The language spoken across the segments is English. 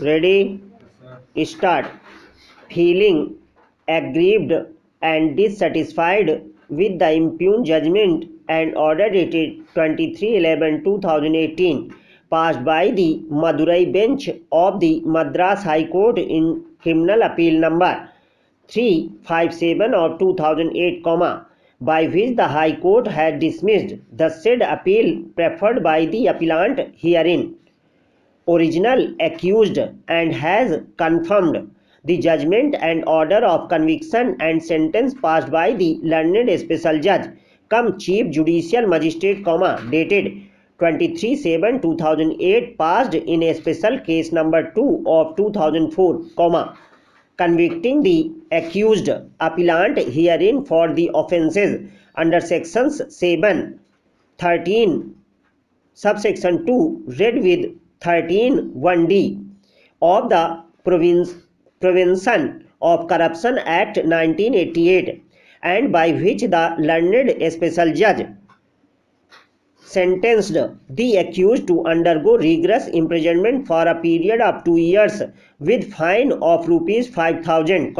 Ready? Start. Feeling aggrieved and dissatisfied with the impugned judgment and order dated 23/11/2018 passed by the Madurai bench of the Madras High Court in Criminal Appeal number 357 of 2008, by which the High Court had dismissed the said appeal preferred by the appellant herein original accused and has confirmed the judgment and order of conviction and sentence passed by the learned special judge cum chief judicial magistrate, dated 23/7/2008, passed in a special case number 2 of 2004, convicting the accused appellant herein for the offences under sections 7, 13, subsection 2, read with 13(1)(d) of the Prevention of Corruption Act 1988, and by which the learned special judge sentenced the accused to undergo rigorous imprisonment for a period of 2 years with fine of ₹5,000,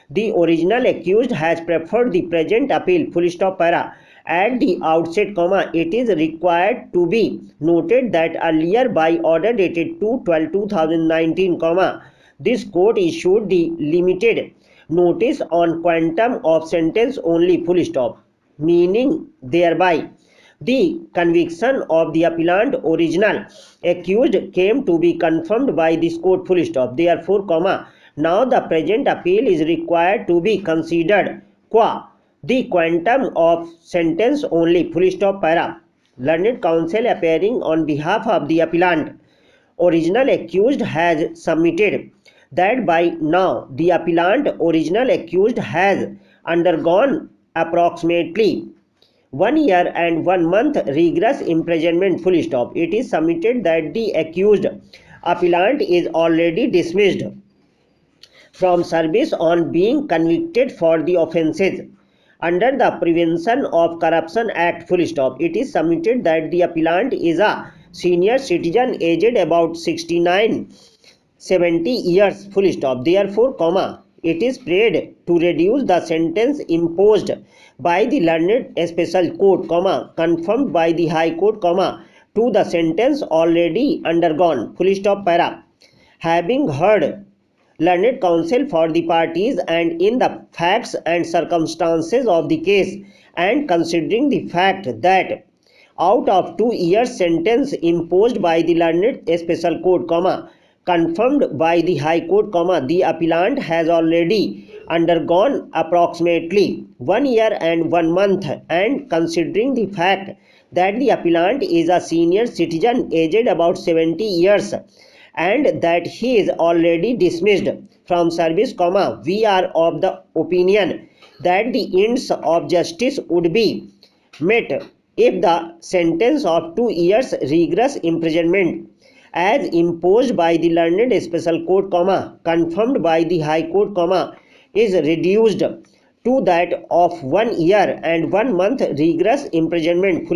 the original accused has preferred the present appeal, at the outset, it is required to be noted that earlier by order dated 2/12/2019, this court issued the limited notice on quantum of sentence only, meaning thereby the conviction of the appellant original accused came to be confirmed by this court, Therefore, now the present appeal is required to be considered qua the quantum of sentence only, Learned counsel appearing on behalf of the appellant original accused has submitted that by now the appellant original accused has undergone approximately 1 year and 1 month rigorous imprisonment, It is submitted that the accused appellant is already dismissed from service on being convicted for the offences under the Prevention of Corruption Act, It is submitted that the appellant is a senior citizen aged about 69-70 years, Therefore, it is prayed to reduce the sentence imposed by the learned special court, confirmed by the High Court, to the sentence already undergone, Having heard learned counsel for the parties and in the facts and circumstances of the case, and considering the fact that out of 2 years sentence imposed by the learned special court, confirmed by the High Court, the appellant has already undergone approximately 1 year and 1 month, and considering the fact that the appellant is a senior citizen aged about 70 years and that he is already dismissed from service, we are of the opinion that the ends of justice would be met if the sentence of 2 years rigorous imprisonment as imposed by the learned special court, confirmed by the High Court, is reduced to that of 1 year and 1 month rigorous imprisonment,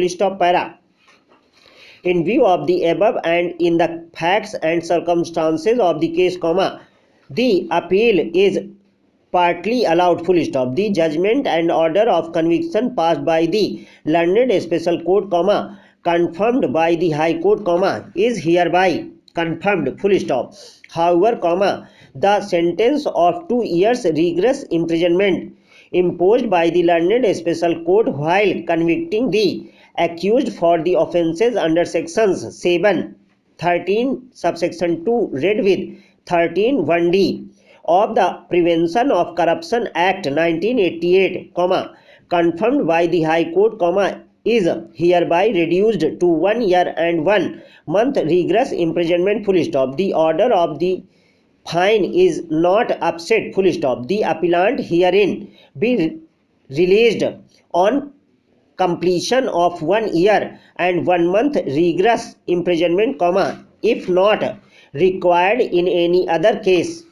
In view of the above and in the facts and circumstances of the case, the appeal is partly allowed, The judgment and order of conviction passed by the learned special court, confirmed by the High Court, is hereby confirmed, However, the sentence of 2 years rigorous imprisonment imposed by the learned special court while convicting the accused for the offences under sections 7, 13, subsection 2, read with 13(1)(d) of the Prevention of Corruption Act 1988, confirmed by the High Court, is hereby reduced to 1 year and 1 month rigorous imprisonment, The order of the fine is not upset, The appellant herein be released on completion of 1 year and 1 month rigorous imprisonment, if not required in any other case,